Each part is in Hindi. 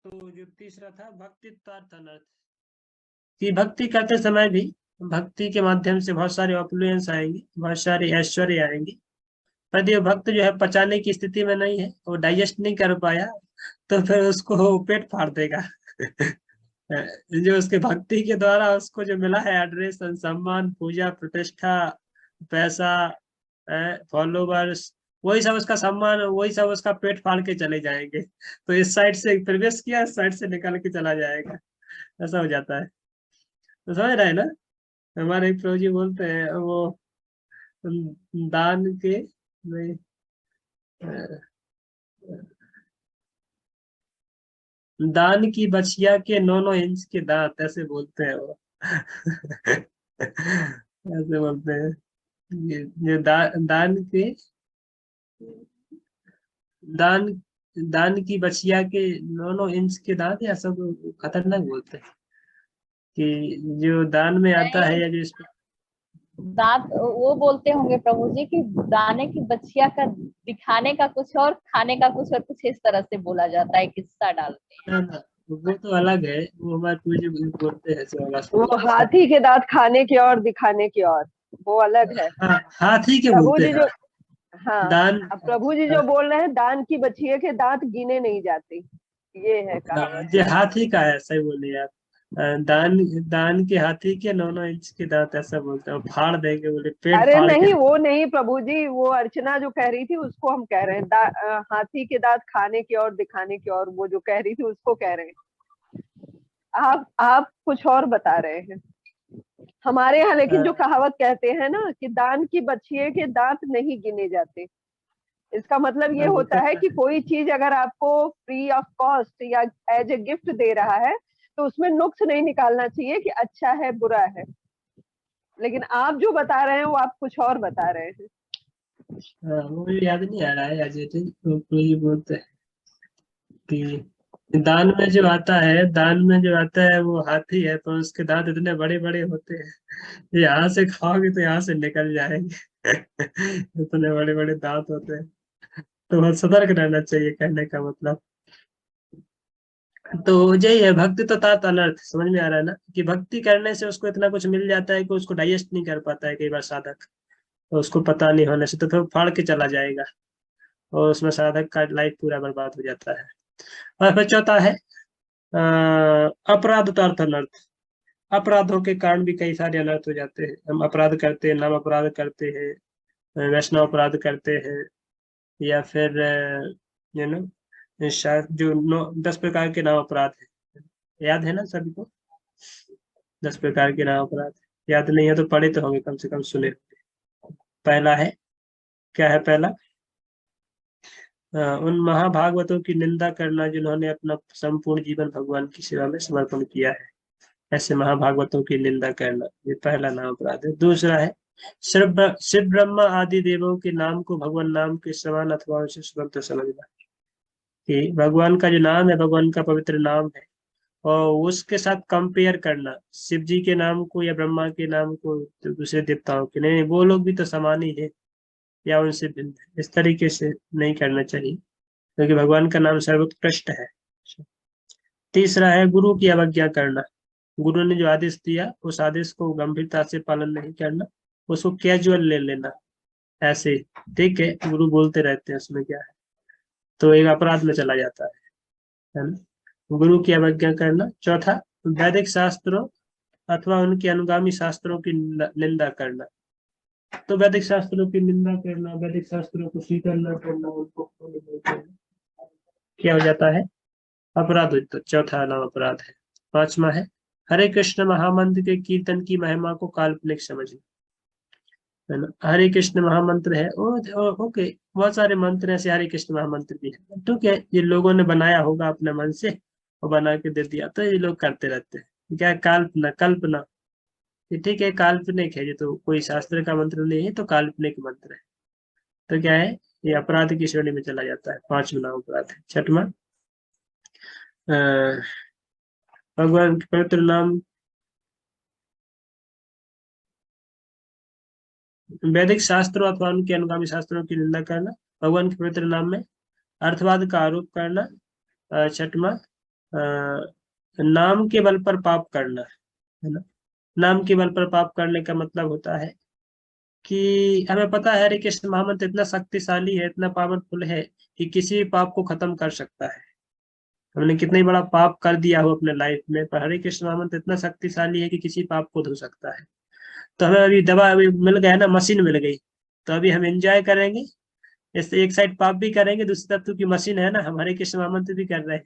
तो जो तीसरा था भक्ति तत्वार्थ अनर्थ, कि भक्ति करते समय भी भक्ति के माध्यम से बहुत सारे ऑपुलेंस आएंगे, बहुत सारे ऐश्वर्य आएंगे, पर ये भक्त जो है पचाने की स्थिति में नहीं है, वो डाइजेस्ट नहीं कर पाया, तो फिर उसको पेट फाड़ देगा। जो उसके भक्ति के द्वारा उसको जो मिला है एड्रेस, सम्मान, पूजा, प्रतिष्ठा, पैसा, फॉलोवर्स, वही सब उसका सम्मान, वही सब उसका पेट फाड़ के चले जाएंगे। तो इस साइड से प्रवेश किया, इस साइड से निकल के चला जाएगा, ऐसा हो जाता है। तो समझ रहे हैं ना। हमारे एक प्रभु जी बोलते हैं वो दान के नहीं, दान की बछिया के 9-9 इंच के दांत, ऐसे बोलते हैं वो। ऐसे बोलते हैं। ये दान के दान दान की बछिया के 9-9 इंच के दांत, या सब खतरनाक बोलते हैं कि जो दान में आता है, नहीं, या जो इसमें दांत वो बोलते होंगे प्रभु जी कि दाने की बछिया का दिखाने का कुछ और, खाने का कुछ और, कुछ इस तरह से बोला जाता है, किस्सा डालते हैं। ना, ना, वो तो अलग है, वो हमारे पूजे बोलते हैं ऐसे वाला वो किस्सा। हाथी के दांत खाने की और दिखाने की और, वो अलग है। हाँ, हाथी के प्रभु बोलते जी हैं जो, हाँ, दान। अब प्रभु जी जो बोल रहे हैं दान की बछिए के दांत गिने नहीं जाते, ये है कहावत। ये हाथी का है, सही बोले यार। दान दान के हाथी के 9-9 इंच के दांत, ऐसा बोलते हैं, फाड़ देंगे, बोले पेट अरे फाड़ के। नहीं, वो नहीं प्रभु जी, वो अर्चना जो कह रही थी उसको हम कह रहे हैं, हाथी के दांत खाने की और दिखाने की और, वो जो कह रही थी उसको कह रहे हैं। आप कुछ और बता रहे हैं। हमारे यहाँ लेकिन जो कहावत कहते हैं ना कि दान की बछिए के दांत नहीं गिने जाते, इसका मतलब ये वो होता तो है कि कोई चीज अगर आपको फ्री ऑफ कॉस्ट या एज ए गिफ्ट दे रहा है तो उसमें नुक्स नहीं निकालना चाहिए कि अच्छा है बुरा है। लेकिन आप जो बता रहे हैं वो आप कुछ और बता रहे हैं। वो मुझे याद नहीं आ रहा है अजय जी, तो ये बोलते हैं कि दान में जो आता है, दान में जो आता है वो हाथी है, पर उसके दांत इतने बड़े बड़े होते हैं, यहाँ से खाओगे तो यहाँ से निकल जाएंगे। इतने बड़े बड़े दांत होते हैं, तो बहुत सतर्क रहना चाहिए, कहने का मतलब। तो यही है भक्ति तो तात अनर्थ, समझ में आ रहा है ना, कि भक्ति करने से उसको इतना कुछ मिल जाता है कि उसको डाइजेस्ट नहीं कर पाता है कई बार साधक, तो उसको पता नहीं होने से तो फिर फाड़ के चला जाएगा, और उसमें साधक का लाइफ पूरा बर्बाद हो जाता है। और फिर चौथा है अपराध तो अर्थ अनर्थ। अपराधों के कारण भी कई सारे अनर्थ हो जाते हैं। हम अपराध करते हैं, नाम अपराध करते हैं, वैष्णव अपराध करते हैं, या फिर यू नो शायद जो 10 प्रकार के नाम अपराध है, याद है ना सभी को? 10 प्रकार के नाम अपराध याद नहीं है तो पढ़े तो होंगे, कम से कम सुने। पहला है, क्या है पहला? उन महाभागवतों की निंदा करना जिन्होंने अपना संपूर्ण जीवन भगवान की सेवा में समर्पण किया है, ऐसे महाभागवतों की निंदा करना, ये पहला नाम अपराध है। दूसरा है शिव ब्रह्मा आदि देवों के नाम को भगवान नाम के समान अथवा उनसे स्वतंत्र समझना, कि भगवान का जो नाम है, भगवान का पवित्र नाम है, और उसके साथ कंपेयर करना शिव जी के नाम को या ब्रह्मा के नाम को तो दूसरे देवताओं के, नहीं वो लोग भी तो समान ही है या उनसे भिन्न है, इस तरीके से नहीं करना चाहिए, क्योंकि भगवान का नाम सर्वोत्कृष्ट है। तीसरा है गुरु की अवज्ञा करना, गुरु ने जो आदेश दिया उस आदेश को गंभीरता से पालन नहीं करना, उसको कैजुअल ले लेना ऐसे, ठीक है गुरु बोलते रहते हैं उसमें क्या है, तो एक अपराध में चला जाता है ना, गुरु की अवज्ञा करना। चौथा वैदिक शास्त्रों अथवा उनके अनुगामी शास्त्रों की निंदा करना, तो वैदिक शास्त्रों की निंदा करना, वैदिक शास्त्रों को स्वीकार न करना, उनको बोलते हैं, क्या हो जाता है? अपराध। तो चौथा नाम अपराध है। पांचवा है हरे कृष्ण महामंत्र के कीर्तन की महिमा को काल्पनिक समझना, है ना। हरे कृष्ण महामंत्र है ओके, बहुत सारे मंत्र ऐसे हरे कृष्ण महामंत्र भी है, ठीक है, ये लोगों ने बनाया होगा अपने मन से और बना के दे दिया, तो ये लोग करते रहते हैं, क्या कल्पना कल्पना, ये ठीक है काल्पनिक है, ये तो कोई शास्त्र का मंत्र नहीं है, तो काल्पनिक मंत्र है, तो क्या है, ये अपराध की श्रेणी में चला जाता है, पांचवा नाम अपराध है। छठवां भगवान के पवित्र नाम, वैदिक शास्त्रों अथवा उनके अनुगामी शास्त्रों की निंदा करना, भगवान के पवित्र नाम में अर्थवाद का आरोप करना। छठवां नाम के बल पर पाप करना, है ना। नाम के बल पर पाप करने का मतलब होता है कि हमें पता है हरे कृष्ण महामंत्र इतना शक्तिशाली है, इतना पावरफुल है कि किसी भी पाप को खत्म कर सकता है। हमने कितना ही बड़ा पाप कर दिया हो अपने लाइफ में, पर हरे कृष्ण महामंत्र इतना शक्तिशाली है कि किसी पाप को धो सकता है। तो हमें अभी दवा अभी मिल गया ना, मशीन मिल गई, तो अभी हम एंजॉय करेंगे। इससे एक साइड पाप भी करेंगे, दूसरी तरफ क्योंकि मशीन है ना, हम हरे कृष्ण महामंत्र भी कर रहे हैं,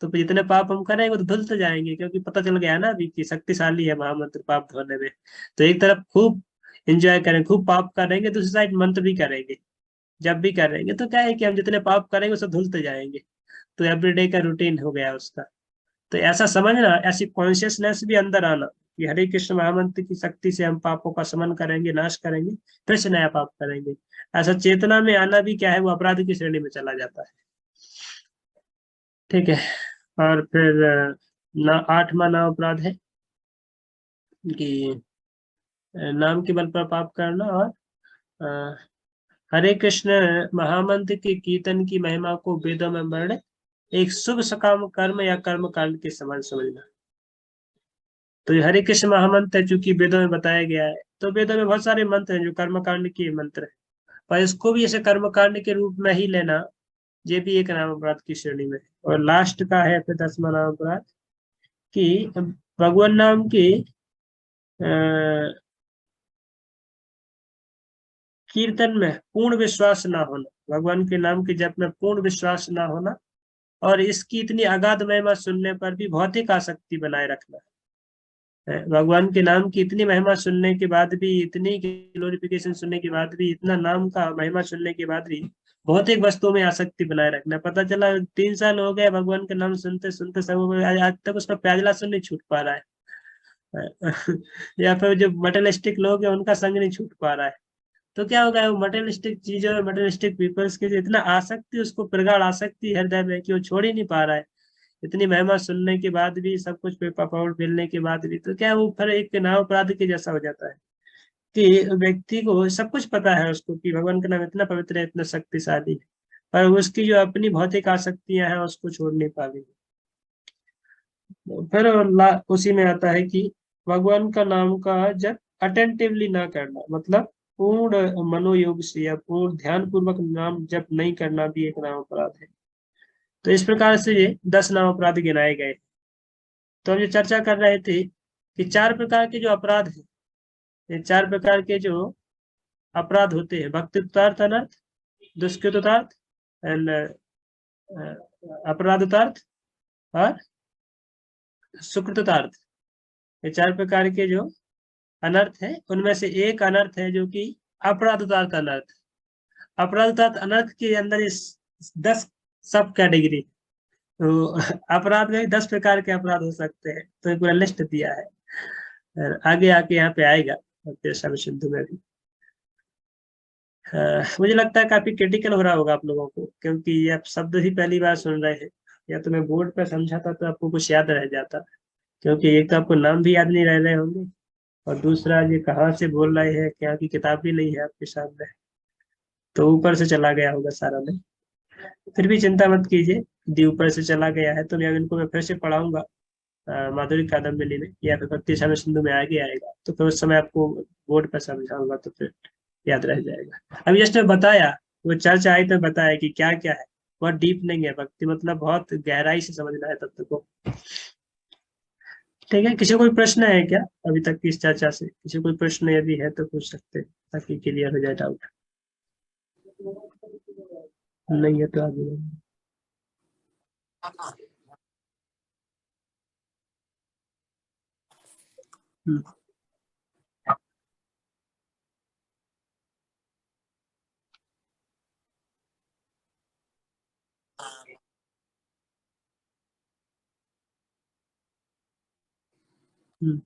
तो जितने पाप हम करेंगे वो तो धुलते जाएंगे, क्योंकि पता चल गया ना अभी कि शक्तिशाली है महामंत्र पाप धोने में। तो एक तरफ खूब एंजॉय करेंगे, खूब पाप करेंगे, दूसरी साइड मंत्र भी करेंगे। जब भी करेंगे तो क्या है कि हम जितने पाप करेंगे वो सब धुलते जाएंगे। तो एवरीडे का रूटीन हो गया उसका। तो ऐसा समझना, ऐसी कॉन्शियसनेस भी अंदर आना कि हरे कृष्ण महामंत्र की शक्ति से हम पापों का शमन करेंगे, नाश करेंगे, फिर से नया पाप करेंगे। ऐसा चेतना में आना भी क्या है, वो अपराध की श्रेणी में चला जाता है। ठीक है। और फिर ना 8वां नाम अपराध है कि नाम के बल पर पाप करना, और अ, हरे कृष्ण महामंत्र के कीर्तन की महिमा को वेदों में वर्णित एक शुभ सकाम कर्म या कर्म कांड के समान समझना। तो ये हरे कृष्ण महामंत्र है, चूंकि वेदों में बताया गया है, तो वेदों में बहुत सारे मंत्र हैं जो कर्मकांड के मंत्र है, पर इसको भी ऐसे कर्मकांड के रूप में ही लेना, ये भी एक नाम अपराध की श्रेणी में है। और लास्ट का है फिर 10वां नाम अपराध कि भगवान नाम की कीर्तन में पूर्ण विश्वास ना होना, भगवान के नाम के जप में पूर्ण विश्वास ना होना, और इसकी इतनी अगाध महिमा सुनने पर भी भौतिक आसक्ति बनाए रखना है। भगवान के नाम की इतनी महिमा सुनने के बाद भी, इतनी ग्लोरिफिकेशन सुनने के बाद भी, इतना नाम का महिमा सुनने के बाद भी भौतिक वस्तुओं में आसक्ति बनाए रखना। पता चला 3 साल हो गए भगवान का नाम सुनते सुनते सब, आज तक उसका प्याजला सुन नहीं छूट पा रहा है। या फिर जो मटेरियलिस्टिक लोग हैं उनका संग नहीं छूट पा रहा है। तो क्या होगा, वो मटेरियलिस्टिक चीजों में, मटेरियलिस्टिक पीपल्स की इतना आसक्ति, उसको प्रगाढ़ आसक्ति हृदय में कि वो छोड़ ही नहीं पा रहा है। इतनी महिमा सुनने के बाद भी, सब कुछ पेपर पाउडर मिलने के बाद भी, तो क्या वो फिर एक नाम अपराध के जैसा हो जाता है कि व्यक्ति को सब कुछ पता है उसको कि भगवान का नाम इतना पवित्र है, इतना शक्तिशाली है, पर उसकी जो अपनी भौतिक आसक्तियां हैं उसको छोड़ नहीं पा रही। फिर उसी में आता है कि भगवान का नाम का जब अटेंटिवली ना करना, मतलब पूर्ण मनोयोग से या पूर्ण ध्यान पूर्वक नाम जप नहीं करना भी एक नाम अपराध है। तो इस प्रकार से ये 10 नाम अपराध गिनाए गए। तो हम ये चर्चा कर रहे थे कि 4 प्रकार के जो अपराध हैं, ये 4 प्रकार के जो अपराध होते हैं, भक्तियुक्तार्थ अनर्थ, दुष्कृतार्थ एंड अपराधतार्थ और सुकृतार्थ। ये 4 प्रकार के जो अनर्थ है, उनमें से एक अनर्थ है जो कि अपराधतार्थ अनर्थ। अपराधतार्थ अनर्थ के अंदर इस 10 सब कैटेगरी, तो अपराध में 10 प्रकार के अपराध हो सकते हैं, तो एक पूरा लिस्ट दिया है। आगे आके यहाँ पे आएगा और फिर शब्द सिंधु में भी। मुझे लगता है काफी क्रिटिकल हो रहा होगा आप लोगों को, क्योंकि ये आप शब्द ही पहली बार सुन रहे हैं। या तो मैं बोर्ड पे समझाता तो आपको कुछ याद रह जाता, क्योंकि एक तो आपको नाम भी याद नहीं रह रहे होंगे, और दूसरा ये कहाँ से बोल रहे हैं, क्या की किताब भी नहीं है आपके सामने, तो ऊपर से चला गया होगा सारा में। फिर भी चिंता मत कीजिए, यदि ऊपर से चला गया है तो मैं इनको मैं फिर से पढ़ाऊंगा माधुरी कादम्बिनी में, या फिर भक्ति श्याम सिंधु में आगे आएगा, तो फिर उस समय आपको बोर्ड पर समझाऊंगा, तो फिर याद रह जाएगा। अभी जस्ट मैं बताया, वो चर्चा आई तो बताया कि क्या क्या है। बहुत डीप नहीं है भक्ति, मतलब बहुत गहराई से समझना है तत्व को। ठीक है, किसी को कोई प्रश्न है क्या अभी तक की इस चर्चा से? किसी को कोई प्रश्न यदि है तो पूछ सकते हैं, ताकि क्लियर हो जाए डाउट। नहीं है तो आगे बढ़ें। हम्म, हम्म,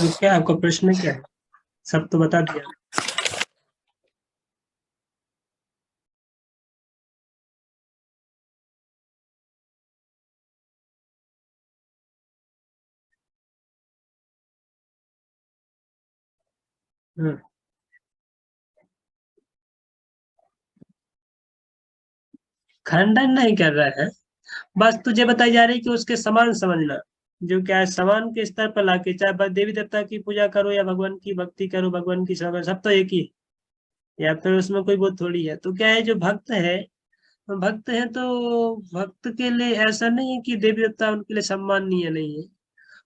तो क्या आपका प्रश्न क्या है? सब तो बता दिया। हम्म, खंडन नहीं कर रहा है, बस तुझे बताई जा रही कि उसके समान समझना। जो क्या है, समान के स्तर पर लाके, चाहे देवी देवता की पूजा करो या भगवान की भक्ति करो, भगवान की सेवा करो, सब तो एक ही है। या फिर उसमें कोई वो थोड़ी है। तो क्या है, जो भक्त है, भक्त है तो भक्त के लिए ऐसा नहीं है कि देवी देवता उनके लिए सम्माननीय नहीं है,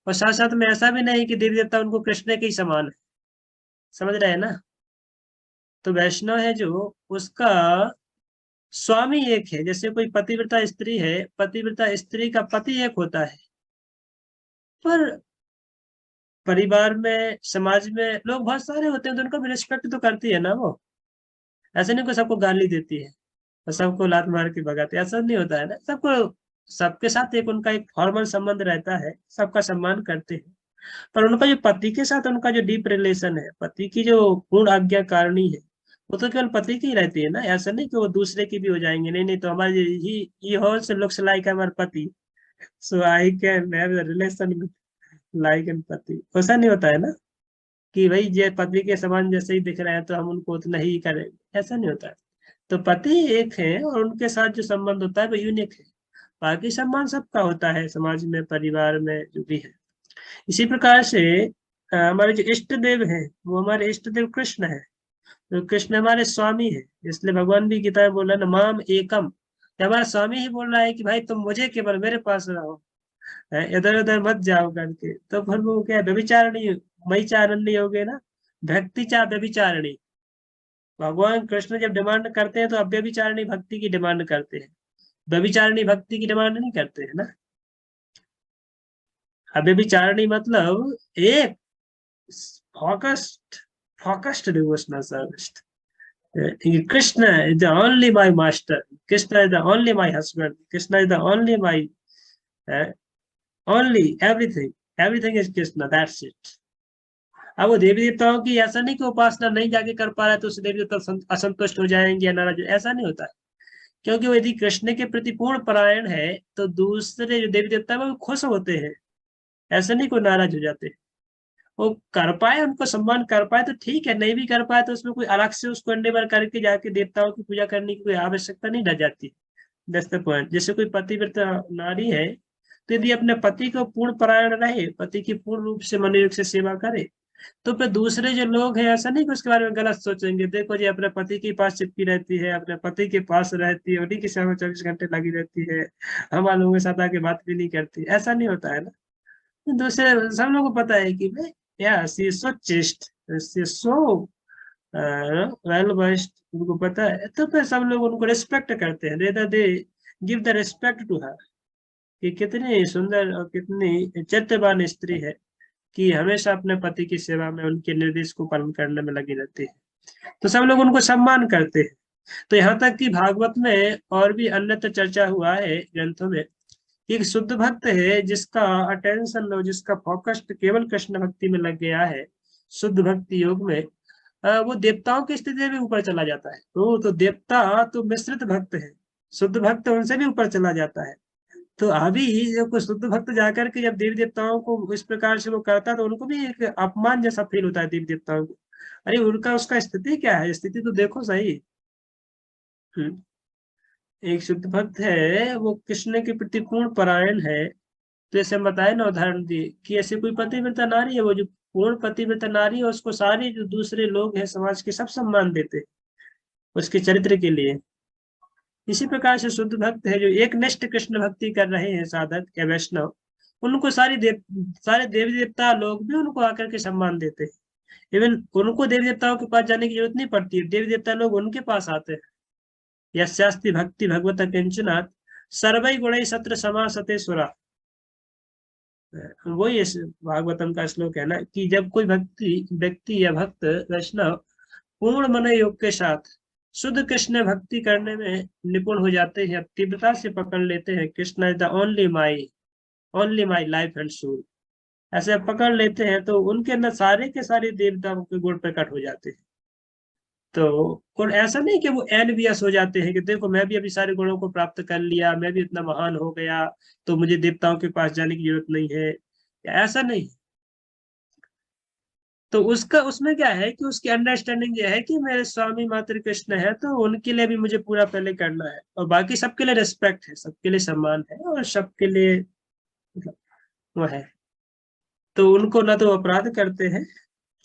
और साथ साथ में ऐसा भी नहीं कि देवी देवता उनको कृष्ण के ही समान है। समझ रहे हैं ना? तो वैष्णव है जो, उसका स्वामी एक है। जैसे कोई पतिव्रता स्त्री है, पतिव्रता स्त्री का पति एक होता है, पर परिवार में, समाज में लोग बहुत सारे होते हैं, तो उनको भी रिस्पेक्ट तो करती है ना वो। ऐसे नहीं कोई सबको गाली देती है और सबको लात मार के भगाते हैं, ऐसा नहीं होता है ना। सबको, सबके साथ एक उनका एक फॉर्मल संबंध रहता है, सबका सम्मान करते हैं। पर उनका जो पति के साथ उनका जो डीप रिलेशन है, पति की जो पूर्ण आज्ञाकारिणी है, वो तो केवल पति की ही रहती है ना। ऐसा नहीं कि वो दूसरे की भी हो जाएंगे, नहीं नहीं, तो हमारे ही हॉल्स लुक्स लाइक हमारे पति, so I can have relation like an पति। ऐसा नहीं होता है ना कि भाई ये पति के समान जैसे ही दिख रहे हैं तो हम उनको उतना ही करेंगे, ऐसा नहीं होता है। तो पति एक है और उनके साथ जो संबंध होता है वो यूनिक है। बाकी सम्मान सबका होता है, समाज में, परिवार में, जो भी है। इसी प्रकार से हमारे जो इष्ट देव हैं, वो हमारे इष्ट देव कृष्ण है। तो कृष्ण हमारे स्वामी है, इसलिए भगवान भी गीता में बोला ना, माम एकम। तो हमारा स्वामी ही बोल रहा है कि भाई तुम मुझे केवल मेरे पास रहो, इधर उधर मत जाओ करके। तो फिर वो क्या है, व्यभिचारिणी, मई चारणी हो गए ना। भक्ति चा व्यभिचारिणी, भगवान कृष्ण जब डिमांड करते हैं तो अव्यभिचारिणी भक्ति की डिमांड करते हैं, व्यभिचारिणी भक्ति की डिमांड नहीं करते हैं ना। अव्यभिचारिणी मतलब एक focused, focused devotional service. Krishna is the only my master. Krishna is the only my husband. Krishna is the only my uh, only everything. Everything is Krishna. That's it. अब वो देवी देवताओं की ऐसा नहीं कि उपासना नहीं जाके कर पा रहा है तो उससे देवी देवता असंतुष्ट हो जाएंगे या नाराज, ऐसा नहीं होता है। क्योंकि वो यदि कृष्ण के प्रति पूर्ण परायण है तो दूसरे जो देवी देवता है वो खुश होते हैं, ऐसा नहीं कोई नाराज हो जाते। वो कर पाए, उनको सम्मान कर पाए तो ठीक है, नहीं भी कर पाए तो उसमें कोई अलग से उसको अंडेवर करके जाके देवताओं की पूजा करने की कोई आवश्यकता नहीं रह जाती। That's the point. जैसे कोई पतिव्रता नारी है, तो यदि अपने पति को पूर्ण परायण रहे, पति की पूर्ण रूप से मनोयोग से सेवा करे, तो फिर दूसरे जो लोग हैं ऐसा नहीं कि उसके बारे में गलत सोचेंगे, देखो जी अपने पति के पास चिपकी रहती है, अपने पति के पास रहती है, उन्हीं की सेवा में 24 घंटे लगी रहती है, हम लोगों के साथ आके बात भी नहीं करती, ऐसा नहीं होता है ना। दूसरे सब लोगों को पता है कि भाई या she is so chaste, she is so well west, उनको पता है। तो फिर सब लोग उनको रिस्पेक्ट करते हैं, they give the respect to her, कि कितनी सुंदर और कितनी चैत्यवान स्त्री है, कि हमेशा अपने पति की सेवा में, उनके निर्देश को पालन करने में लगी रहती है। तो सब लोग उनको सम्मान करते हैं। तो यहाँ तक कि भागवत में और भी अन्यत्र चर्चा हुआ है ग्रंथों में, एक शुद्ध भक्त है जिसका अटेंशन, जिसका फोकस केवल कृष्ण भक्ति में लग गया है, शुद्ध भक्ति योग में, वो देवताओं की स्थिति में भी ऊपर चला जाता है। तो देवता तो मिश्रित भक्त है, शुद्ध भक्त उनसे भी ऊपर चला जाता है। तो अभी जब कोई शुद्ध भक्त जाकर के जब देवी देवताओं को इस प्रकार से वो करता है तो उनको भी एक अपमान जैसा फील होता है देवी देवताओं को। अरे उनका, उसका स्थिति क्या है, स्थिति तो देखो सही। एक शुद्ध भक्त है, वो कृष्ण के प्रति पूर्ण परायण है। तो ऐसे हम बताए ना, उदाहरण दिए कि ऐसे कोई पतिव्रता नारी है, वो जो पूर्ण पतिव्रता नारी है, उसको सारे जो दूसरे लोग हैं समाज के सब सम्मान देते हैं उसके चरित्र के लिए। इसी प्रकार से शुद्ध भक्त है जो एक निष्ठ कृष्ण भक्ति कर रहे हैं, साधक या वैष्णव, उनको सारे देवी देवता लोग भी उनको आकर के सम्मान देते हैं। इवन उनको देवी देवताओं के पास जाने की जरूरत नहीं पड़ती है, देवी देवता लोग उनके पास आते हैं। यस्यास्ति भक्ति भगवत किंचनात् सर्वै गुणै सत्र समासते सुरा। वही इस भागवतम का श्लोक है ना, कि जब कोई व्यक्ति या भक्त वैष्णव पूर्ण मनोयोग के साथ शुद्ध कृष्ण भक्ति करने में निपुण हो जाते हैं, तीव्रता से पकड़ लेते हैं, Krishna is the only my life and soul, ऐसे आप पकड़ लेते हैं तो उनके अंदर सारे के सारे देवताओं के गुण प्रकट हो जाते हैं। तो और ऐसा नहीं कि वो एनवियस हो जाते हैं कि देखो मैं भी अभी सारे गुणों को प्राप्त कर लिया, मैं भी इतना महान हो गया, तो मुझे देवताओं के पास जाने की जरूरत नहीं है, ऐसा नहीं। तो उसका उसमें क्या है कि उसकी अंडरस्टैंडिंग ये है कि मेरे स्वामी मात्र कृष्ण है, तो उनके लिए भी मुझे पूरा पहले करना है, और बाकी सबके लिए रिस्पेक्ट है, सबके लिए सम्मान है, और सबके लिए मतलब वो है। तो उनको ना तो अपराध करते हैं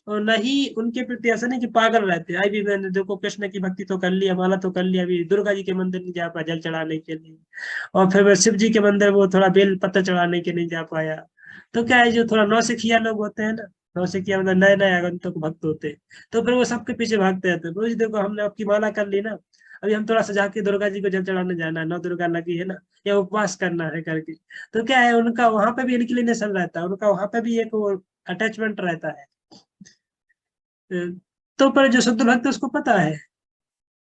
और न ही उनके प्रति ऐसा नहीं कि पागल रहते हैं। अभी मैंने देखो कृष्ण की भक्ति तो कर लिया, माला तो कर लिया, अभी दुर्गा जी के मंदिर नहीं जा पाया जल चढ़ाने के लिए, और फिर मैं शिव जी के मंदिर वो थोड़ा बेल पत्ता चढ़ाने के नहीं जा पाया। तो क्या है, जो थोड़ा नौसिखिया लोग होते हैं ना, नौसिखिया मतलब नए नए आगंतुक भक्त होते हैं, तो फिर वो सबके पीछे भागते रहते हैं। रोज देखो हमने आपकी माला कर ली ना, अभी हम थोड़ा सजा के दुर्गा जी को जल चढ़ाने जाना है, नौ दुर्गा लगी है ना, या उपवास करना है करके। तो क्या है, उनका वहां पे भी इंक्लिनेशन रहता है, उनका वहां पे भी एक अटैचमेंट रहता है। तो पर जो शुद्ध भक्त है, उसको पता है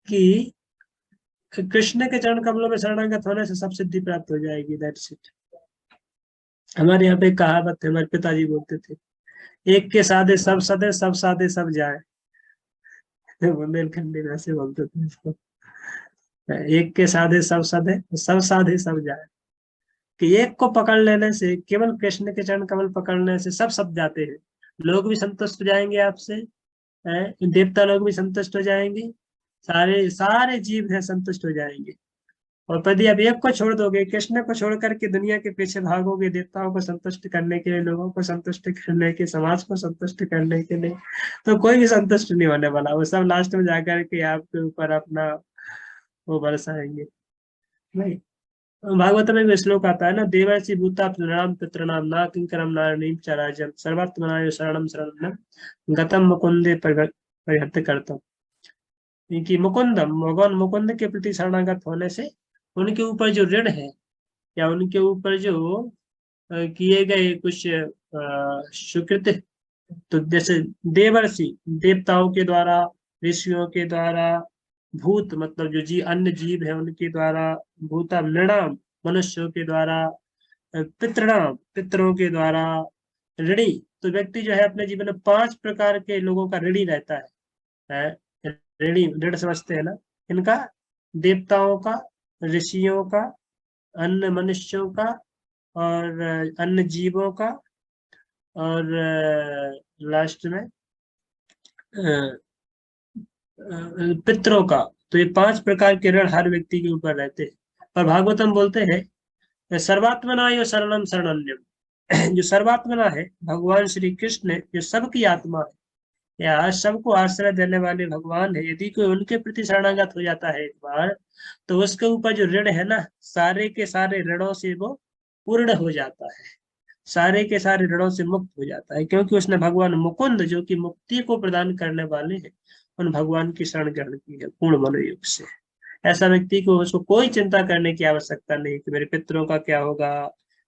कि कृष्ण के चरण कमलों में शरणागत होने से सब सिद्धि प्राप्त हो जाएगी, दैट्स इट। हमारे यहाँ पे एक कहावत है, हमारे पिताजी बोलते थे, एक के साधे सब सदे, सब साधे सब जाए। बुंदेलखंडी में ऐसे बोलते थे इसको, एक के साधे सब सदे, सब साधे सब जाए। कि एक को पकड़ लेने से, केवल कृष्ण के चरण कमल पकड़ने से सब सब जाते हैं। लोग भी संतुष्ट हो जाएंगे आपसे, देवता लोग भी संतुष्ट हो जाएंगे, सारे सारे जीव है संतुष्ट हो जाएंगे। और यदि आप एक को छोड़ दोगे, कृष्ण को छोड़ करके दुनिया के पीछे भागोगे, देवताओं को संतुष्ट करने के लिए, लोगों को संतुष्ट करने के, समाज को संतुष्ट करने के लिए, तो कोई भी संतुष्ट नहीं होने वाला। वो सब लास्ट में जाकर के आपके ऊपर अपना वो बरसाएंगे। नहीं, भागवत में भी श्लोक आता है ना, देवर्षि भूता नृणाम पितृणाम ना किंकरम नारणीम च राजम सर्वात्मनाय शरणम शरणम गतम मुकुंदे परिहर्त करतम। कि मुकुंदम, भगवान मुकुंद के प्रति शरणागत होने से उनके ऊपर जो ऋण है, या उनके ऊपर जो किए गए कुछ सुकृत, तो जैसे देवर्षि देवताओं के द्वारा, ऋषियों के द्वारा, भूत मतलब जो अन्य जीव है उनके द्वारा, भूता नृणाम मनुष्यों के द्वारा, पितृणाम पितरों के द्वारा, ऋणी, तो व्यक्ति जो है अपने जीवन में 5 प्रकार के लोगों का ऋणी रहता है। ऋणी ऋण समझते हैं ना इनका, देवताओं का, ऋषियों का, अन्य मनुष्यों का, और अन्य जीवों का, और लास्ट में पितरों का। तो ये 5 प्रकार के ऋण हर व्यक्ति के ऊपर रहते हैं। और भागवतम बोलते हैं सर्वात्मना यो शरणम शरणन्यम। जो सर्वात्मना है भगवान श्री कृष्ण, जो सबकी आत्मा है या सबको आश्रय देने वाले भगवान है, यदि कोई उनके प्रति शरणागत हो जाता है एक बार, तो उसके ऊपर जो ऋण है ना, सारे के सारे ऋणों से वो पूर्ण हो जाता है, सारे के सारे ऋणों से मुक्त हो जाता है, क्योंकि उसने भगवान मुकुंद जो कि मुक्ति को प्रदान करने वाले हैं, उन भगवान की शरण ग्रहण की है पूर्ण मनोयोग से। ऐसा व्यक्ति को, उसको कोई चिंता करने की आवश्यकता नहीं कि मेरे पितरों का क्या होगा,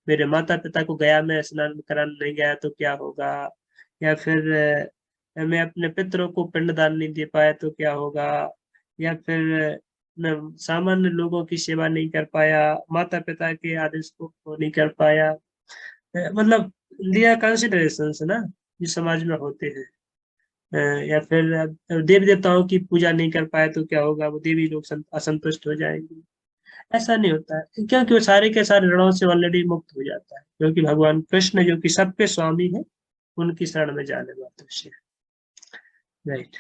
मेरे माता पिता को गया में स्नान कराने नहीं गया तो क्या होगा, या फिर मैं अपने पितरों को पिंडदान नहीं दे पाया तो क्या होगा, या फिर मैं सामान्य लोगों की सेवा नहीं कर पाया, माता पिता के आदेश को नहीं कर पाया, मतलब लिया कंसिडरेशन ना जो समाज में होते हैं। या फिर देवी देवताओं की पूजा नहीं कर पाए तो क्या होगा, वो देवी लोग असंतुष्ट हो जाएंगे। ऐसा नहीं होता है, क्योंकि वो सारे के सारे ऋणों से ऑलरेडी मुक्त हो जाता है, क्योंकि भगवान कृष्ण जो कि सबके स्वामी है, उनकी शरण में जाने वाले से। राइट।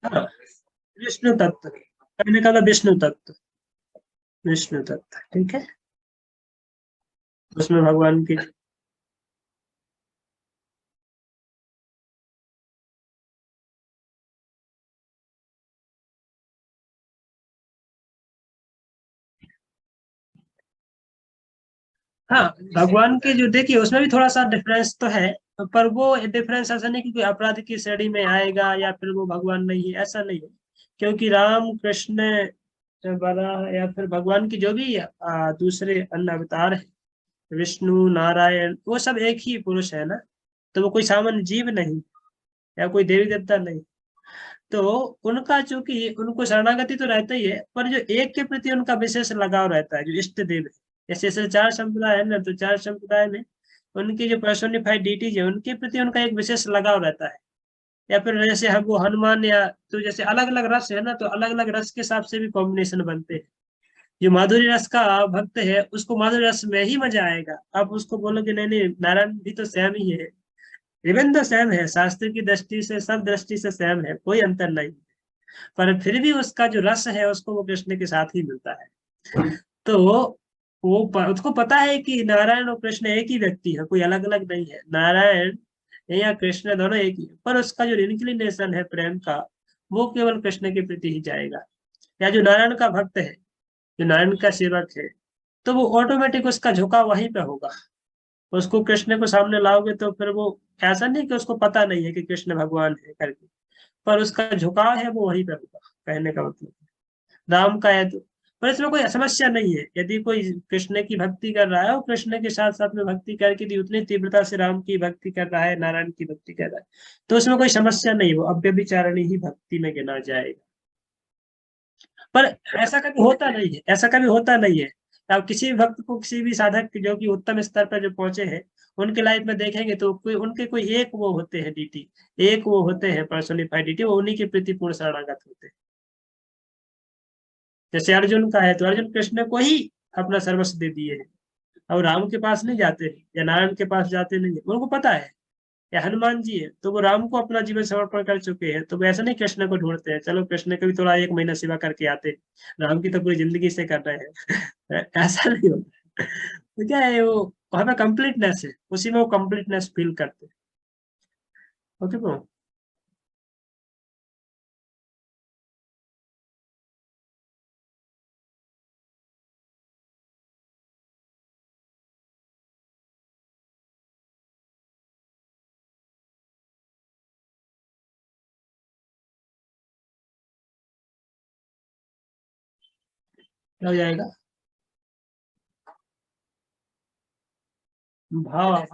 हाँ, विष्णु तत्व मैंने कहा था, विष्णु तत्व, विष्णु तत्व ठीक है, उसमें भगवान की। हाँ, भगवान के जो देखिए उसमें भी थोड़ा सा डिफरेंस तो है, पर वो डिफरेंस ऐसा नहीं कि कोई अपराध की श्रेणी में आएगा या फिर वो भगवान नहीं है, ऐसा नहीं है। क्योंकि राम कृष्ण वराह या फिर भगवान की जो भी दूसरे अन्य अवतार है, विष्णु नारायण, वो सब एक ही पुरुष है ना, तो वो कोई सामान्य जीव नहीं। या कोई देवी देवता नहीं। तो उनका चूंकि उनको शरणागति तो रहता ही है, पर जो एक के प्रति उनका विशेष लगाव रहता है, जो इष्ट देव है। जैसे जैसे चार संप्रदाय है ना, तो चार संप्रदाय में उनकी जो पर्सोनिफाइड डीटीज है उनके प्रति उनका एक विशेष लगाव रहता है। या फिर जैसे हम वो हनुमान, या तो जैसे अलग अलग रस है ना, तो अलग अलग रस के हिसाब से भी कॉम्बिनेशन बनते हैं। जो माधुरी रस का भक्त है उसको माधुरी रस में ही मजा आएगा। आप उसको बोलोगे नहीं नहीं नारायण भी तो सेम ही है, इवन तो सेम है, शास्त्र की दृष्टि से सब दृष्टि से सेम है, कोई अंतर नहीं। पर फिर भी उसका जो रस है उसको वो कृष्ण के साथ ही मिलता है। तो उसको पता है कि नारायण और कृष्ण एक ही व्यक्ति है, कोई अलग अलग नहीं है। नारायण या कृष्ण दोनों एक ही है, पर उसका जो इंक्लिनेशन है प्रेम का, वो केवल कृष्ण के प्रति ही जाएगा। या जो नारायण का भक्त है, जो नारायण का सेवक है, तो वो ऑटोमेटिक उसका झुकाव वहीं पे होगा। उसको कृष्ण को सामने लाओगे तो फिर वो, ऐसा नहीं कि उसको पता नहीं है कि कृष्ण भगवान है करके, पर उसका झुकाव है वो वहीं पे होगा, कहने का मतलब। राम का है तो, पर इसमें कोई समस्या नहीं है। यदि कोई कृष्ण की भक्ति कर रहा है और कृष्ण के साथ साथ में भक्ति करके भी उतनी तीव्रता से राम की भक्ति कर रहा है, नारायण की भक्ति कर रहा है, तो उसमें कोई समस्या नहीं, वो अव्यभिचारिणी ही भक्ति में गिना जाएगा। पर ऐसा कभी होता नहीं है, ऐसा कभी होता नहीं है। अब किसी भी भक्त को, किसी भी साधक जो कि उत्तम स्तर पर जो पहुंचे हैं, उनके लाइफ में देखेंगे तो उनके कोई एक वो होते हैं डीटी, एक वो होते हैं पर्सोनिफाइड डीटी, वो उन्हीं के प्रति पूर्ण शरणागत होते हैं। जैसे अर्जुन का है तो अर्जुन कृष्ण को ही अपना सर्वस्व दे दिए हैं, और राम के पास नहीं जाते हैं या नारायण के पास जाते नहीं है, उनको पता है। या हनुमान जी है तो वो राम को अपना जीवन समर्पण कर चुके हैं, तो वो ऐसा नहीं कृष्ण को ढूंढते हैं, चलो कृष्ण को भी थोड़ा एक महीना सेवा करके आते हैं, राम की तो पूरी जिंदगी से कर रहे हैं। ऐसा नहीं होता। तो क्या है, वो वहां पे कंप्लीटनेस है, उसी में वो कंप्लीटनेस फील करते हैं। Okay bro. क्या हो जाएगा? भाव।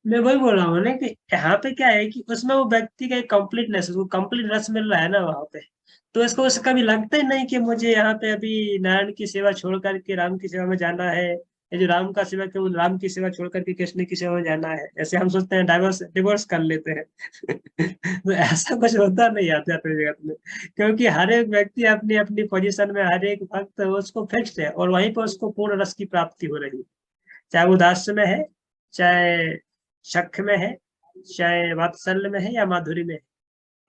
मैं वही बोल रहा हूँ ना कि यहाँ पे क्या है कि उसमें वो व्यक्ति का एक कंप्लीटनेस, उसको कंप्लीट रस मिल रहा है ना वहां पे। तो इसको उसे कभी लगता ही नहीं कि मुझे यहाँ पे अभी नारायण की सेवा छोड़ करके राम की सेवा में जाना है, या जो राम का सेवा के वो राम की सेवा छोड़ करके कृष्ण की सेवा में जाना है। ऐसे हम सोचते हैं डाइवर्स डिवोर्स कर लेते हैं। तो ऐसा कुछ होता नहीं आते अपने जगत में, क्योंकि हर एक व्यक्ति अपनी अपनी पोजीशन में, हर एक भक्त उसको फिक्स्ड है और वहीं पर उसको पूर्ण रस की प्राप्ति हो रही है। चाहे वो दास्य में है, चाहे शक में है, चाहे वात्सल्य में है या माधुरी में है,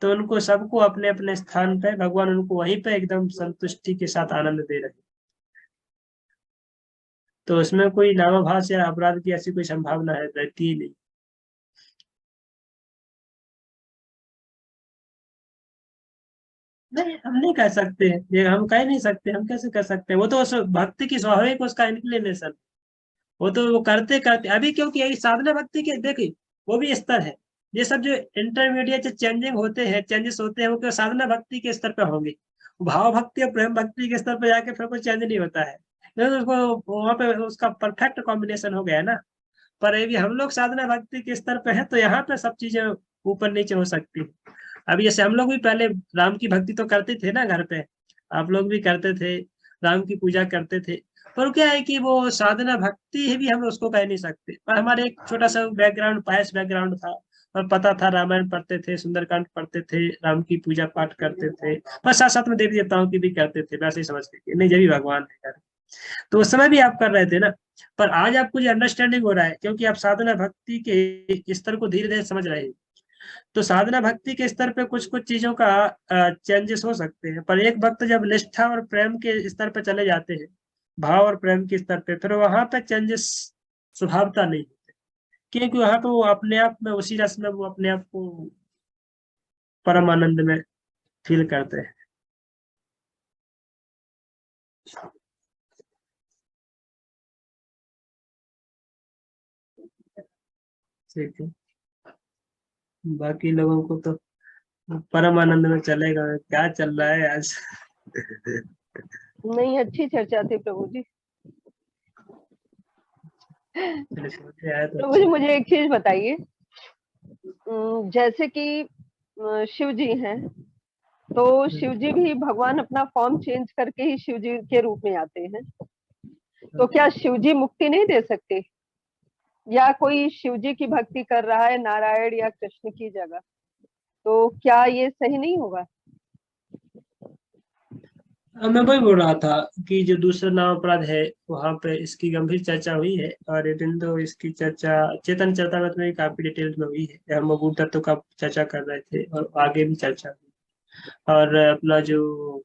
तो उनको सबको अपने अपने स्थान पे भगवान उनको वहीं पे एकदम संतुष्टि के साथ आनंद दे रहे हैं। तो उसमें कोई नामाभास या अपराध की ऐसी कोई संभावना है रहती ही नहीं। नहीं, हम नहीं कह सकते, ये हम कह नहीं सकते, हम कैसे कर सकते हैं? वो तो उस भक्ति की स्वाभाविक उसका इंक्लिनेशन, वो तो वो करते करते अभी, क्योंकि यही साधना भक्ति के देखिए, वो भी स्तर है। ये सब जो इंटरमीडिएट जो चेंजिंग होते हैं, चेंजेस होते हैं, वो केवल साधना भक्ति के स्तर पर होंगे। भाव भक्ति और प्रेम भक्ति के स्तर पर जाके फिर कोई चेंज नहीं होता है, नहीं तो उसको वहां पे उसका परफेक्ट कॉम्बिनेशन हो गया है ना। पर ये भी हम लोग साधना भक्ति के स्तर पे है, तो यहाँ पे सब चीजें ऊपर नीचे हो सकती है। अभी जैसे हम लोग भी पहले राम की भक्ति तो करते थे ना घर पे, आप लोग भी करते थे, राम की पूजा करते थे। पर क्या है कि वो साधना भक्ति है भी हम उसको कह नहीं सकते, पर हमारे एक छोटा सा बैकग्राउंड, पायस बैकग्राउंड था, और पता था, रामायण पढ़ते थे, सुंदरकांड पढ़ते थे, राम की पूजा पाठ करते थे, पर साथ साथ में देवी देवताओं की भी करते थे, वैसे ही समझ के नहीं जब भी भगवान है। तो उस समय भी आप कर रहे थे ना। पर आज आपको ये अंडरस्टैंडिंग हो रहा है क्योंकि आप साधना भक्ति के स्तर को धीरे धीरे समझ रहे हैं। तो साधना भक्ति के स्तर पे कुछ कुछ चीजों का चेंजेस हो सकते हैं, पर एक वक्त जब निष्ठा और प्रेम के स्तर पे चले जाते हैं, भाव और प्रेम के स्तर पे, फिर वहां पे चेंजेस स्वभावता नहीं होते, क्योंकि वहां पे वो अपने आप में उसी रस में वो अपने आप को परम आनंद में फील करते हैं। ठीक है। बाकी लोगों को तो परम आनंद में चलेगा, क्या चल रहा है आज। नहीं, अच्छी चर्चा थी प्रभु जी। चलिए, समझ आया तो प्रभु जी अच्छा। मुझे एक चीज बताइए, जैसे कि शिव जी हैं, तो शिव जी भी भगवान अपना फॉर्म चेंज करके ही शिव जी के रूप में आते हैं, तो क्या शिव जी मुक्ति नहीं दे सकते? या कोई शिव जी की भक्ति कर रहा है नारायण या कृष्ण की जगह, तो क्या ये सही नहीं होगा? मैं वही बोल रहा था कि जो दूसरा नाम अपराध है वहां पे इसकी गंभीर चर्चा हुई है, और इवन तो इसकी चर्चा चेतन चरितामृत में भी काफी डिटेल में हुई है। हम मूल तत्व का चर्चा कर रहे थे और आगे भी चर्चा हुई। और अपना जो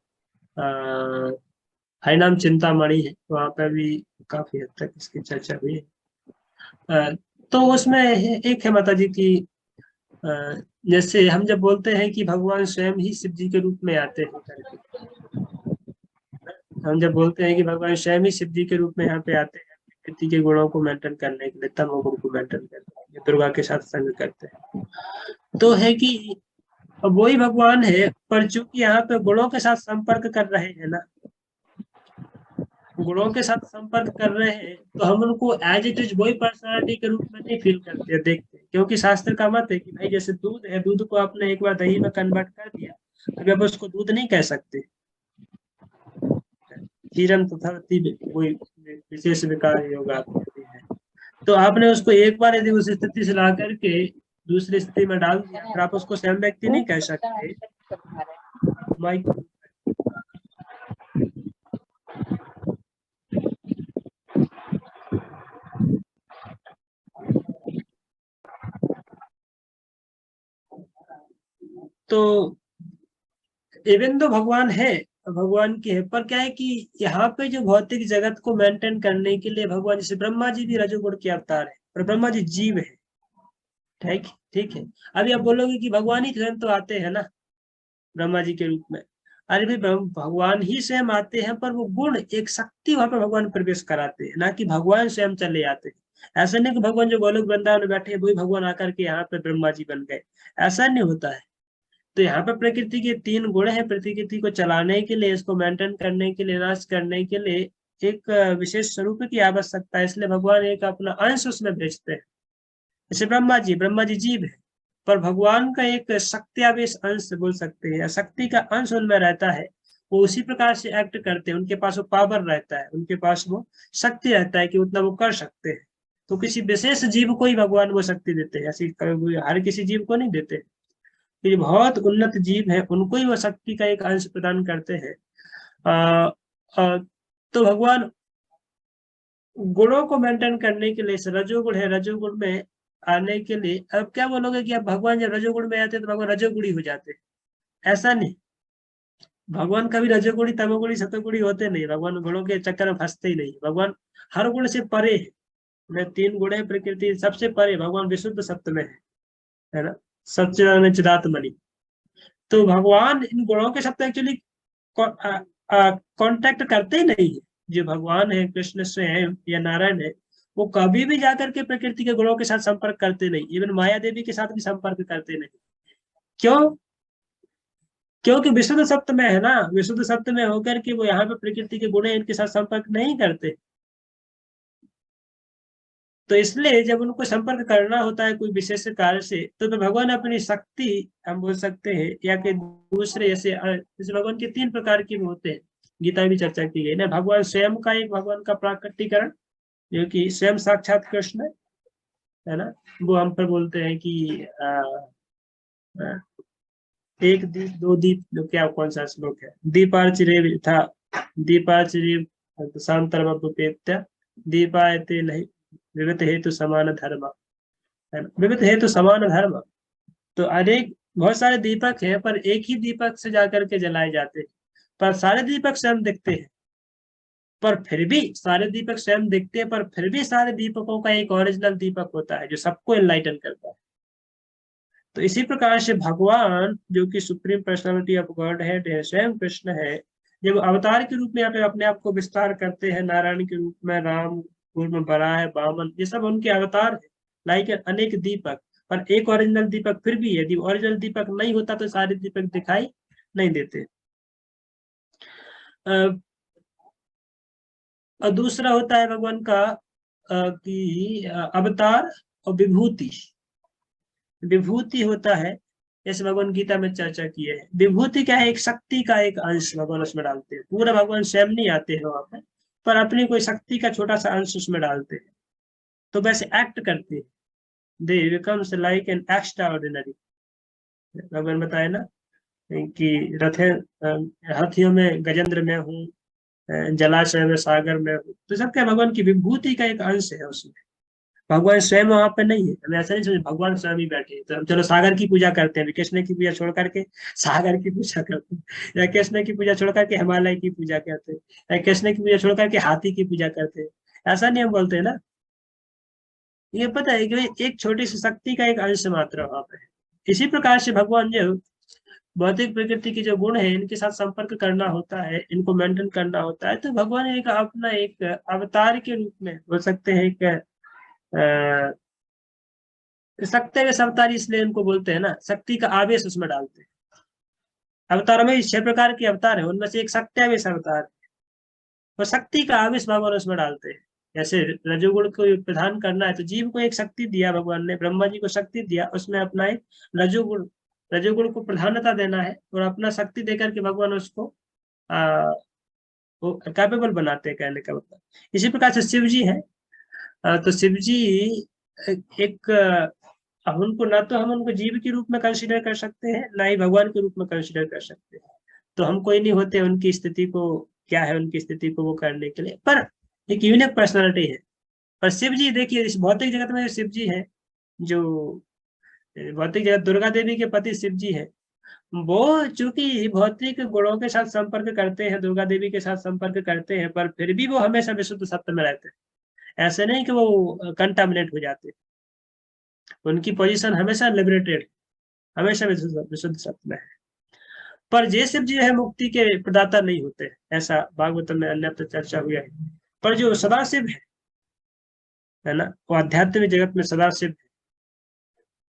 हरिनाम चिंतामणि है वहां पे भी काफी हद तक इसकी चर्चा हुई है। तो उसमें एक है माता जी की, अ, जैसे हम जब बोलते हैं कि भगवान स्वयं ही शिव जी के रूप में आते हैं करके, हम जब बोलते हैं कि भगवान स्वयं ही शिव जी के रूप में यहाँ पे आते हैं प्रकृति के गुणों को मेंटेन करने के लिए, तमोगुण को मेंटेन करने के लिए, दुर्गा के साथ संग करते हैं, तो है कि वही भगवान है, पर चूंकि यहाँ पे गुणों के साथ संपर्क कर रहे हैं ना, गुणों के साथ संपर्क कर रहे हैं, तो हम उनको एज इट इज वही पर्सनालिटी के रूप में नहीं फील करते, देखते, क्योंकि शास्त्र का मत है कि भाई जैसे दूध है, दूध को आपने एक बार दही में कन्वर्ट कर दिया, अभी आप उसको दूध नहीं कह सकते। हिरन तथा कोई विशेष विकार योग आते हैं, तो आपने उसको एक बार यदि उस स्थिति से ला करके दूसरी स्थिति में डाल दिया, फिर आप उसको स्वयं व्यक्ति नहीं कह सकते। माइक तो इवन तो भगवान है, भगवान की है, पर क्या है कि यहाँ पे जो भौतिक जगत को मेंटेन करने के लिए भगवान, जैसे ब्रह्मा जी भी रजोगुण के अवतार है, पर ब्रह्मा जी जीव है, ठीक ठीक है। अभी आप बोलोगे कि भगवान ही स्वयं तो आते हैं ना ब्रह्मा जी के रूप में, अरे भाई भगवान ही स्वयं आते हैं, पर वो गुण एक शक्ति वहां पर भगवान प्रवेश कराते हैं, ना कि भगवान स्वयं चले आते हैं। ऐसा नहीं कि भगवान जो गोलोक वृंदावन में बैठे वही भगवान आकर के यहाँ पे ब्रह्मा जी बन गए, ऐसा नहीं होता है। तो यहाँ पे प्रकृति के तीन गुण है, प्रकृति को चलाने के लिए, इसको मेंटेन करने के लिए, नाश करने के लिए एक विशेष स्वरूप की आवश्यकता है, इसलिए भगवान एक अपना अंश उसमें भेजते हैं। जैसे ब्रह्मा जी जीव है, पर भगवान का एक शक्तियावेश अंश बोल सकते हैं, या शक्ति का अंश उनमें रहता है, वो उसी प्रकार से एक्ट करते हैं, उनके पास वो पावर रहता है, उनके पास वो शक्ति रहता है कि उतना वो कर सकते हैं। तो किसी विशेष जीव को ही भगवान वो शक्ति देते हैं, ऐसी हर किसी जीव को नहीं देते। ये बहुत उन्नत जीव है उनको ही वो शक्ति का एक अंश प्रदान करते हैं। आ, आ, तो भगवान गुणों को मेंटेन करने के लिए, रजोगुण है, रजोगुण में आने के लिए, अब क्या बोलोगे कि अब भगवान जब रजोगुण में आते हैं तो भगवान रजोगुणी हो जाते हैं, ऐसा नहीं। भगवान कभी रजोगुणी तमोगुणी सतोगुणी होते नहीं, भगवान गुणों के चक्कर में फंसते ही नहीं, भगवान हर गुण से परे है। मैं तीन गुण है प्रकृति सबसे परे, भगवान विशुद्ध सत्य में है ना, सच्चिदानंद चिदात्मनि। तो भगवान इन गुणों के साथ एक्चुअली कांटेक्ट करते ही नहीं है। जो भगवान है, कृष्ण स्वयं या नारायण है, वो कभी भी जाकर के प्रकृति के गुणों के साथ संपर्क करते नहीं, इवन माया देवी के साथ भी संपर्क करते नहीं। क्यों? क्योंकि विशुद्ध सत्य में है ना, विशुद्ध सत्य में होकर के वो यहाँ पे प्रकृति के गुण इनके साथ संपर्क नहीं करते। तो इसलिए जब उनको संपर्क करना होता है कोई विशेष कार्य से, तो भगवान अपनी शक्ति, हम बोल सकते हैं, या कि दूसरे जैसे भगवान के तीन प्रकार के होते हैं, गीता में भी चर्चा की गई ना। भगवान स्वयं का एक भगवान का प्राकटीकरण, जो कि स्वयं साक्षात कृष्ण है ना, वो हम पर बोलते हैं कि एक दीप दो दीप, जो क्या कौन सा श्लोक है, दीपार्चिरे था, दीपार्चिरे शांतरमपेत्य दीपायते नहीं विविध हेतु समान धर्म, है ना, विविध हेतु समान धर्म। तो अनेक बहुत सारे दीपक हैं, पर एक ही दीपक से जाकर के जलाए जाते हैं, पर सारे दीपक स्वयं दिखते हैं, पर फिर भी सारे दीपक स्वयं दिखते हैं, पर फिर भी सारे दीपकों का एक ओरिजिनल दीपक होता है जो सबको एनलाइटन करता है। तो इसी प्रकार से भगवान जो कि सुप्रीम पर्सनालिटी ऑफ गॉड है, स्वयं कृष्ण है, जब अवतार के रूप में यहाँ पे अपने आप को विस्तार करते हैं, नारायण के रूप में, राम रूप में, बराह है, वामन, ये सब उनके अवतार है, लाइक अनेक दीपक। पर एक ओरिजिनल दीपक फिर भी, यदि ओरिजिनल दीपक नहीं होता तो सारे दीपक दिखाई नहीं देते। और दूसरा होता है भगवान का कि अवतार और विभूति। विभूति होता है, जैसे भगवान गीता में चर्चा की है, विभूति क्या है, एक शक्ति का एक अंश भगवान उसमें डालते हैं। पूरा भगवान स्वयं नहीं आते हैं वहां पर अपनी कोई शक्ति का छोटा सा अंश उसमें डालते हैं, तो वैसे एक्ट करते हैं। दे becomes like an extra ordinary. भगवान बताए ना कि रथे हाथियों में गजेंद्र में हूँ, जलाशय में सागर में हूँ, तो सब क्या भगवान की विभूति का एक अंश है उसमें। भगवान स्वयं वहां पे नहीं है। हमें ऐसा नहीं समझ भगवान स्वयं ही बैठे हैं। तो हम चलो सागर की पूजा करते हैं, कृष्ण की पूजा छोड़ करके सागर की पूजा करते हैं, या कृष्ण की पूजा छोड़ करके हिमालय की पूजा करते हैं, या कृष्ण की पूजा छोड़ करके हाथी की पूजा करते हैं। ऐसा नहीं हम बोलते हैं ना। ये पता है कि एक छोटी सी शक्ति का एक अंश मात्र वहां पे है। इसी प्रकार से भगवान जो भौतिक प्रकृति के जो गुण है, इनके साथ संपर्क करना होता है, इनको मेंटेन करना होता है, तो भगवान एक अपना एक अवतार के रूप में बोल सकते हैं। एक शक्ति में अवतार इसलिए इनको बोलते हैं ना, शक्ति का आवेश उसमें डालते हैं। अवतारों में 6 प्रकार के अवतार है, उनमें से एक शक्त्यावेश अवतार है, और शक्ति का आवेश भगवान उसमें डालते हैं। जैसे रजोगुण को प्रधान करना है तो जीव को एक शक्ति दिया भगवान ने, ब्रह्मा जी को शक्ति दिया, उसमें अपना एक रजोगुण रजोगुण को प्रधानता देना है, और अपना शक्ति देकर के भगवान उसको वो कैपेबल बनाते हैं, कहने का मतलब। इसी प्रकार से शिव जी है, तो शिव जी एक उनको ना तो हम उनको जीव के रूप में कंसिडर कर सकते हैं, ना ही भगवान के रूप में कंसिडर कर सकते हैं। तो हम कोई नहीं होते उनकी स्थिति को, क्या है उनकी स्थिति को वो करने के लिए, पर एक यूनिक पर्सनालिटी है। पर शिव जी देखिए, इस भौतिक जगत में शिव जी है, जो भौतिक जगत दुर्गा देवी के पति शिव जी है, वो चूंकि भौतिक गुणों के साथ संपर्क करते हैं, दुर्गा देवी के साथ संपर्क करते हैं, पर फिर भी वो हमेशा विशुद्ध सत्य में रहते हैं। ऐसे नहीं कि वो कंटामिनेट हो जाते, उनकी पोजीशन हमेशा लिबरेटेड, हमेशा विशुद्ध सत्य में है। पर जे शिव जी है मुक्ति के प्रदाता नहीं होते, ऐसा भागवतम में अन्यत्र चर्चा हुआ है। पर जो सदाशिव है ना, वो आध्यात्मिक जगत में सदाशिव है,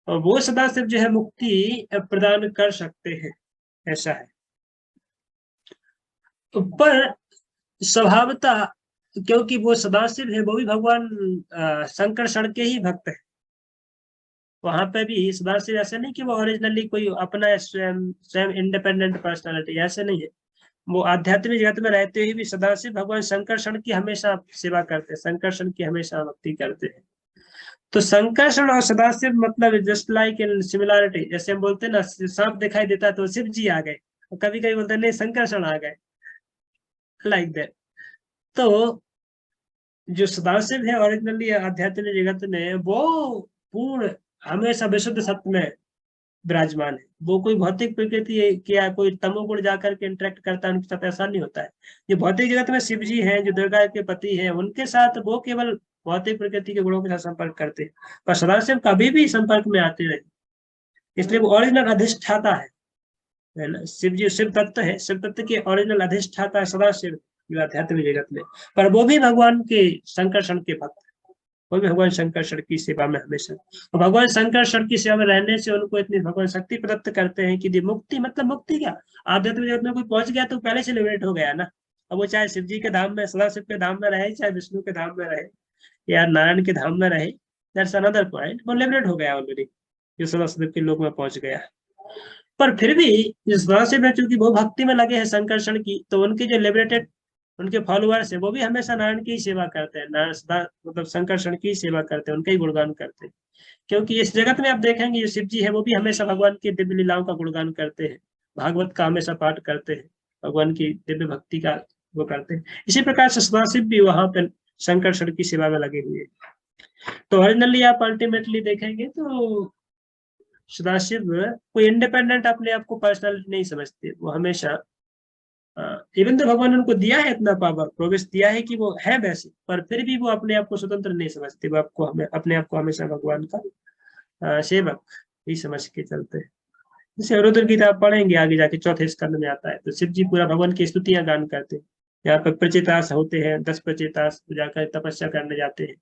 और वो सदाशिव जो है मुक्ति प्रदान कर सकते हैं, ऐसा है। तो पर स्वभावतः, क्योंकि वो सदाशिव है, वो भी भगवान शंकरषण के ही भक्त है। वहां पे भी सदाशिव ऐसे नहीं कि वो ओरिजिनली कोई अपना स्वयं इंडिपेंडेंट पर्सनालिटी, ऐसे नहीं है। वो आध्यात्मिक जगत में रहते हुए भी सदाशिव भगवान शंकरषण की हमेशा सेवा करते हैं, शंकरषण की हमेशा भक्ति करते हैं। तो शंकरषण और सदाशिव मतलब जस्ट लाइक इन सिमिलरिटी। जैसे हम बोलते हैं ना, सांप दिखाई देता तो शिव जी आ गए, और कभी कभी बोलते हैं नहीं शंकरषण आ गए, लाइक दैट। तो जो सदाशिव है ओरिजिनली आध्यात्मिक जगत में, वो पूर्ण हमेशा विशुद्ध सत्य में विराजमान है। वो कोई भौतिक प्रकृति या कोई तमोगुण जाकर के इंटरेक्ट करता है उनके साथ, ऐसा नहीं होता है। जो भौतिक जगत में शिव जी हैं, जो दुर्गा के पति हैं, उनके साथ वो केवल भौतिक प्रकृति के गुणों के साथ संपर्क करते हैं, पर सदाशिव कभी भी संपर्क में आते रहे, इसलिए वो ओरिजिनल अधिष्ठाता है ना। शिव जी शिव तत्व है, शिव तत्व के ओरिजिनल अधिष्ठाता है सदाशिव जो आध्यात्मिक जगत में। पर वो भी भगवान के शंकरषण के भक्त, वो भी भगवान शंकरषण की सेवा में हमेशा, और भगवान शंकरषण की सेवा में रहने से उनको इतनी भगवान शक्ति प्रदत्त करते हैं कि मुक्ति, मतलब मुक्ति क्या, आध्यात्मिक जगत में कोई पहुंच गया तो पहले से लिबरेट हो गया ना। अब वो चाहे शिव जी के धाम में, सदाशिव के धाम में रहे, चाहे विष्णु के धाम में रहे, या नारायण के धाम में रहे, दैट्स अनदर पॉइंट, वो लिबरेट हो गया ऑलरेडी, जो सदाशिव के लोक में पहुंच गया। पर फिर भी इस सदाशिव में चूंकि वो भक्ति में लगे हैं शंकरषण की, तो उनके जो लिबरेटेड उनके फॉलोअर्स है, वो भी हमेशा नारायण की सेवा करते हैं, मतलब शंकरषण की सेवा करते हैं, उनका ही गुणगान करते हैं। क्योंकि इस जगत में आप देखेंगे जो शिव जी है, वो भी हमेशा भगवान की दिव्य लीलाओं का गुणगान करते हैं, भागवत का हमेशा पाठ करते हैं, भगवान की दिव्य भक्ति का वो करते हैं। इसी प्रकार से सदाशिव भी वहां पर शंकरषण की सेवा में लगे हुए हैं। तो ओरिजिनली आप अल्टीमेटली देखेंगे तो सदाशिव कोई इंडिपेंडेंट अपने आप को पर्सनलिटी नहीं समझते, वो हमेशा इवन तो भगवान ने उनको दिया है इतना पावर, प्रोग्रेस दिया है कि वो है वैसे, पर फिर भी वो अपने आप को स्वतंत्र नहीं समझते, वो आपको अपने आप को हमेशा भगवान का सेवक ही समझ के चलते हैं। जैसे रुद्र गीता आप पढ़ेंगे आगे जाके, चौथे स्कंद में आता है, तो शिव जी पूरा भगवान की स्तुतियां गान करते हैं। यहाँ पर प्रचेतास होते हैं, 10 प्रचेतास जाकर तपस्या करने जाते हैं,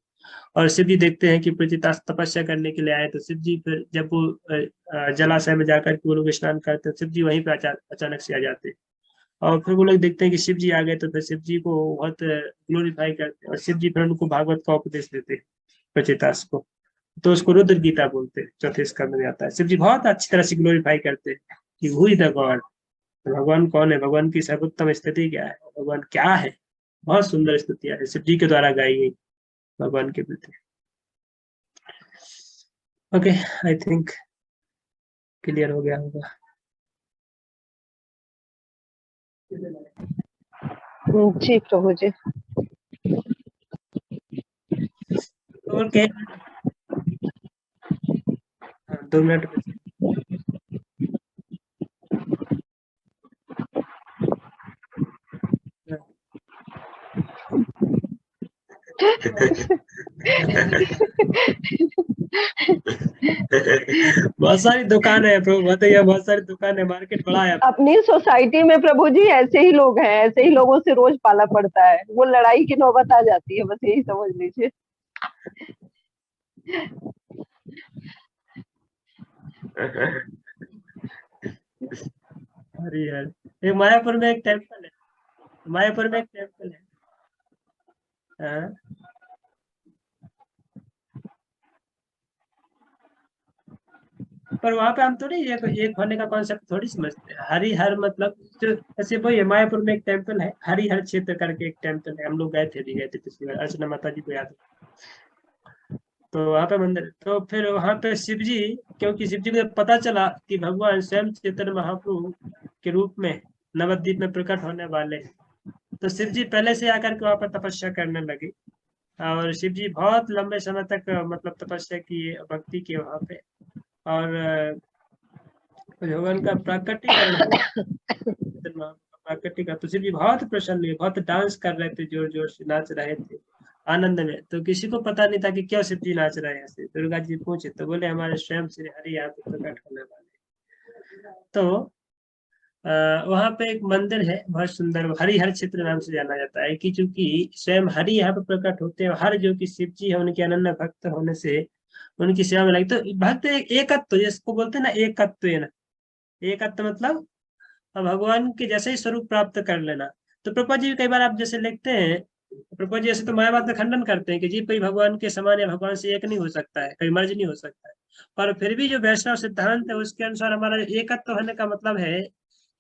और शिव जी देखते हैं कि पृथ्वीदास तपस्या करने के लिए आए, तो शिव जी फिर जब वो जलाशय में जाकर के वो लोग स्नान करते हैं, शिव जी वहीं पे अचानक से आ जाते हैं। और फिर वो लोग देखते हैं कि शिव जी आ गए, तो फिर शिव जी को बहुत ग्लोरीफाई करते हैं, और शिव जी फिर उनको भागवत का उपदेश देते हैं पृथ्वीदास को। तो उसको रुद्र गीता बोलते हैं, चौथे स्कंद में आता है। शिव जी बहुत अच्छी तरह से ग्लोरीफाई करते हैं कि हु इज द गॉड, भगवान कौन है, भगवान की सर्वोत्तम स्थिति क्या है, भगवान क्या है। बहुत सुंदर स्तुतियां है शिव जी के द्वारा गाई गई भगवान के प्रति। ओके, आई थिंक क्लियर हो गया होगा। जी प्रभु जी। और क्या, 2 मिनट बचे। बहुत सारी दुकान है प्रभु, बताइए, बहुत सारी दुकान है, मार्केट बड़ा है। अपनी सोसाइटी में प्रभु जी ऐसे ही लोग हैं, ऐसे ही लोगों से रोज पाला पड़ता है, वो लड़ाई की नौबत आ जाती है, बस यही समझ लीजिए। हरी हर, एक मायापुर में एक टेम्पल है, मायापुर में एक टेम्पल है। हाँ? पर वहां पे हम थोड़ी एक होने का कॉन्सेप्ट थोड़ी समझते हैं। हरिहर मतलब जो ऐसे वही है, मायापुर में एक टेम्पल है, हरिहर क्षेत्र करके एक टेम्पल है, हम लोग गए थे पिछली बार, अर्चना माता जी को याद है। तो वहां पे मंदिर, तो फिर वहां पे शिव जी, क्योंकि शिव जी को पता चला कि भगवान स्वयं चैतन्य महाप्रभु के रूप में नवद्वीप में प्रकट होने वाले हैं, तो शिव जी पहले से आकर के वहां पर तपस्या करने लगे। और शिव जी बहुत लंबे समय तक मतलब तपस्या की, भक्ति की वहां पे। और भगवान का प्राकटीकरण हुआ, प्राकटीकरण, तो शिव जी बहुत प्रसन्न हुए, बहुत डांस कर रहे थे, जोर जोर से नाच रहे थे आनंद में। तो किसी को पता नहीं था कि क्यों शिव जी नाच रहे हैं ऐसे। दुर्गा जी पूछे तो बोले हमारे स्वयं श्री हरि यहाँ पे प्रकट होने वाले। तो वहां पे एक मंदिर है बहुत सुंदर, हरिहर क्षेत्र नाम से जाना जाता है, कि चूंकि स्वयं हरि यहाँ पे प्रकट होते हैं, हर जो कि शिव जी है उनके अनन्य भक्त होने से उनकी सेवा में लगे। तो भक्त एकत्व जिसको बोलते हैं ना, एकत्व है ना, एकत्व मतलब भगवान के जैसे ही स्वरूप प्राप्त कर लेना। तो प्रभुपाद जी कई बार आप जैसे लिखते हैं, प्रभुपाद जी ऐसे तो मायावाद का खंडन करते हैं कि जी कोई भगवान के समान या भगवान से एक नहीं हो सकता है, कभी मर्ज नहीं हो सकता है। पर फिर भी जो वैष्णव सिद्धांत है उसके अनुसार हमारा एकत्व होने का मतलब है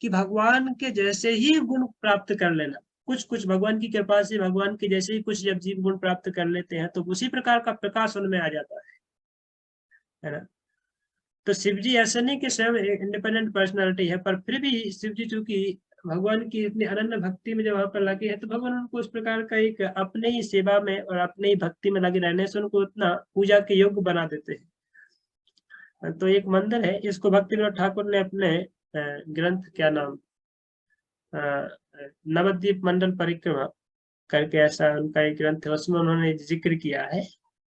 कि भगवान के जैसे ही गुण प्राप्त कर लेना। कुछ कुछ भगवान की कृपा से भगवान के जैसे ही कुछ जब जीव गुण प्राप्त कर लेते हैं तो उसी प्रकार का प्रकाश उनमें आ जाता है ना। तो शिव जी ऐसा नहीं कि स्वयं इंडिपेंडेंट पर्सनालिटी है, पर फिर भी शिव जी चूंकि भगवान की इतनी अनन्य भक्ति में जब वहां पर लगे हैं, तो भगवान उनको उस प्रकार का एक अपने ही सेवा में और अपने ही भक्ति में लगे रहने से उनको उतना पूजा के योग्य बना देते हैं। तो एक मंदिर है, इसको भक्ति विनोद ठाकुर ने अपने ग्रंथ, क्या नाम, नवद्वीप मंडल परिक्रमा करके ऐसा उनका एक ग्रंथ है, उसमें उन्होंने जिक्र किया है।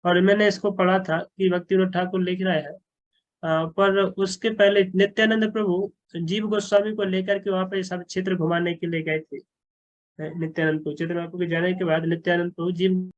और मैंने इसको पढ़ा था कि भक्ति विनोद ठाकुर लिख रहा है। पर उसके पहले नित्यानंद प्रभु जीव गोस्वामी को लेकर के वहां पे सब क्षेत्र घुमाने के लिए गए थे। नित्यानंद प्रभु, चैतन्य महाप्रभु के जाने के बाद नित्यानंद प्रभु जीव